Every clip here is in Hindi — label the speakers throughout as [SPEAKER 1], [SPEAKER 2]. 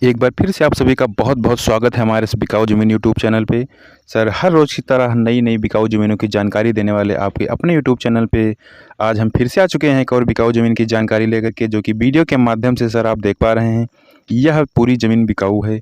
[SPEAKER 1] एक बार फिर से आप सभी का बहुत-बहुत स्वागत है हमारे इस बिकाऊ ज़मीन यूट्यूब चैनल पे। सर हर रोज़ की तरह नई-नई बिकाऊ ज़मीनों की जानकारी देने वाले आपके अपने यूट्यूब चैनल पे आज हम फिर से आ चुके हैं एक और बिकाऊ ज़मीन की जानकारी लेकर के, जो कि वीडियो के माध्यम से सर आप देख पा रहे हैं। यह पूरी ज़मीन बिकाऊ है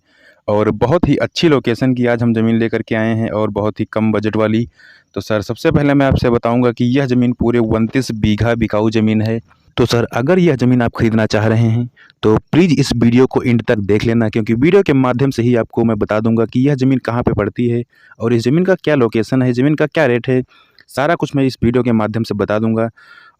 [SPEAKER 1] और बहुत ही अच्छी लोकेशन की आज हम ज़मीन लेकर के आए हैं और बहुत ही कम बजट वाली। तो सर सबसे पहले मैं आपसे बताऊँगा कि यह ज़मीन पूरे 29 बीघा बिकाऊ ज़मीन है। तो सर अगर यह ज़मीन आप खरीदना चाह रहे हैं तो प्लीज़ इस वीडियो को एंड तक देख लेना, क्योंकि वीडियो के माध्यम से ही आपको मैं बता दूंगा कि यह ज़मीन कहाँ पे पड़ती है और इस ज़मीन का क्या लोकेशन है, ज़मीन का क्या रेट है। सारा कुछ मैं इस वीडियो के माध्यम से बता दूंगा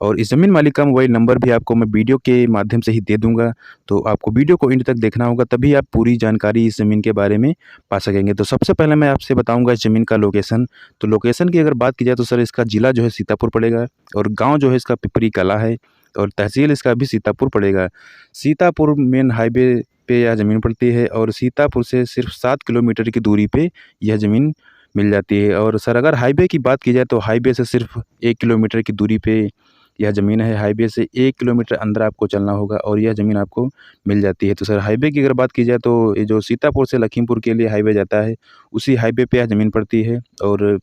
[SPEAKER 1] और इस ज़मीन मालिक का मोबाइल नंबर भी आपको मैं वीडियो के माध्यम से ही दे दूंगा। तो आपको वीडियो को एंड तक देखना होगा, तभी आप पूरी जानकारी इस ज़मीन के बारे में पा सकेंगे। तो सबसे पहले मैं आपसे बताऊँगा इस ज़मीन का लोकेशन। तो लोकेशन की अगर बात की जाए तो सर इसका ज़िला जो है सीतापुर पड़ेगा और गाँव जो है इसका पिपरी कला है और तहसील इसका भी सीतापुर पड़ेगा। सीतापुर मेन हाईवे पे यह ज़मीन पड़ती है और सीतापुर से सिर्फ 7 किलोमीटर की दूरी पे यह ज़मीन मिल जाती है। और सर अगर हाईवे की बात की जाए तो हाईवे से सिर्फ 1 किलोमीटर की दूरी पे यह ज़मीन है। हाईवे से 1 किलोमीटर अंदर आपको चलना होगा और यह ज़मीन आपको मिल जाती है। तो सर हाईवे की अगर बात की जाए तो ये जो सीतापुर से लखीमपुर के लिए हाईवे जाता है, उसी हाईवे पे यह ज़मीन पड़ती है और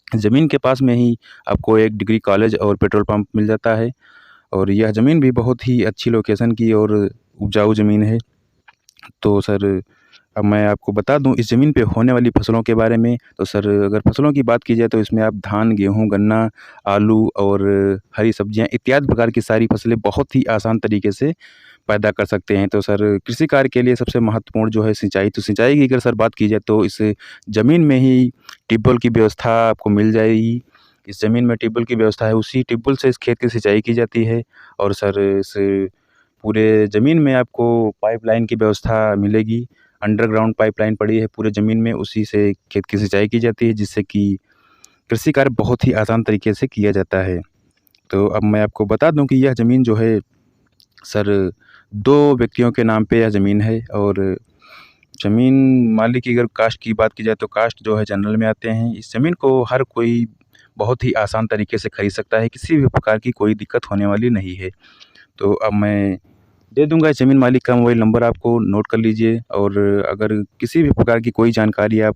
[SPEAKER 1] ज़मीन के पास में ही आपको एक डिग्री कॉलेज और पेट्रोल पंप मिल जाता है। और यह ज़मीन भी बहुत ही अच्छी लोकेशन की और उपजाऊ ज़मीन है। तो सर अब मैं आपको बता दूं इस ज़मीन पे होने वाली फसलों के बारे में। तो सर अगर फसलों की बात की जाए तो इसमें आप धान, गेहूँ, गन्ना, आलू और हरी सब्जियां इत्यादि प्रकार की सारी फसलें बहुत ही आसान तरीके से पैदा कर सकते हैं। तो सर कृषि कार्य के लिए सबसे महत्वपूर्ण जो है सिंचाई। तो सिंचाई की अगर सर बात की जाए तो इस ज़मीन में ही ट्यूबवेल की व्यवस्था आपको मिल जाएगी। इस ज़मीन में ट्यूबवेल की व्यवस्था है, उसी ट्यूबवेल से इस खेत की सिंचाई की जाती है। और सर इस पूरे ज़मीन में आपको पाइपलाइन की व्यवस्था मिलेगी। अंडरग्राउंड पाइपलाइन पड़ी है पूरे ज़मीन में, उसी से खेत की सिंचाई की जाती है, जिससे कि कृषि कार्य बहुत ही आसान तरीके से किया जाता है। तो अब मैं आपको बता दूं कि यह ज़मीन जो है सर 2 व्यक्तियों के नाम पे यह ज़मीन है और ज़मीन मालिक की अगर कास्ट की बात की जाए तो कास्ट जो है जनरल में आते हैं। इस ज़मीन को हर कोई बहुत ही आसान तरीके से खरीद सकता है, किसी भी प्रकार की कोई दिक्कत होने वाली नहीं है। तो अब मैं दे दूँगा इस ज़मीन मालिक का मोबाइल नंबर, आपको नोट कर लीजिए। और अगर किसी भी प्रकार की कोई जानकारी आप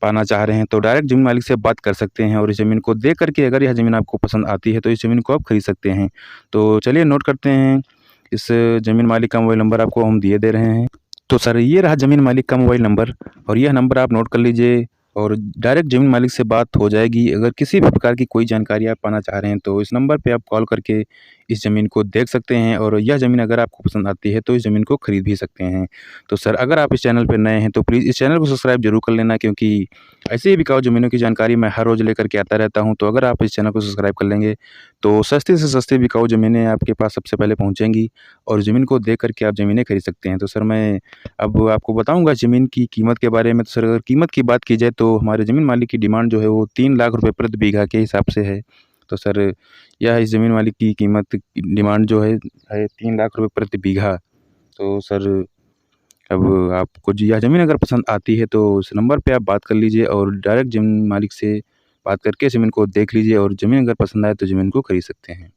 [SPEAKER 1] पाना चाह रहे हैं तो डायरेक्ट ज़मीन मालिक से बात कर सकते हैं और इस ज़मीन को देख कर के अगर यह ज़मीन आपको पसंद आती है तो इस ज़मीन को आप खरीद सकते हैं। तो चलिए नोट करते हैं, इस ज़मीन मालिक का मोबाइल नंबर आपको हम दिए दे रहे हैं। तो सर ये रहा ज़मीन मालिक का मोबाइल नंबर और यह नंबर आप नोट कर लीजिए और डायरेक्ट ज़मीन मालिक से बात हो जाएगी। अगर किसी भी प्रकार की कोई जानकारी आप पाना चाह रहे हैं तो इस नंबर पे आप कॉल करके इस ज़मीन को देख सकते हैं और यह ज़मीन अगर आपको पसंद आती है तो इस ज़मीन को खरीद भी सकते हैं। तो सर अगर आप इस चैनल पे नए हैं तो प्लीज़ इस चैनल को सब्सक्राइब ज़रूर कर लेना, क्योंकि ऐसे ही बिकाऊ ज़मीनों की जानकारी मैं हर रोज़ लेकर के आता रहता हूँ। तो अगर आप इस चैनल को सब्सक्राइब कर लेंगे तो सस्ती से सस्ती बिकाऊ ज़मीनें आपके पास सबसे पहले पहुँचेंगी और ज़मीन को देख कर के आप ज़मीनें खरीद सकते हैं। तो सर मैं अब आपको बताऊँगा ज़मीन की कीमत के बारे में। तो सर अगर कीमत की बात की जाए तो हमारे ज़मीन मालिक की डिमांड जो है वो 3 लाख रुपए प्रति बीघा के हिसाब से है। तो सर यह इस ज़मीन मालिक की कीमत की डिमांड जो है 3 लाख रुपए प्रति बीघा। तो सर अब आपको जी यह ज़मीन अगर पसंद आती है तो इस नंबर पे आप बात कर लीजिए और डायरेक्ट ज़मीन मालिक से बात करके ज़मीन को देख लीजिए और ज़मीन अगर पसंद आए तो ज़मीन को खरीद सकते हैं।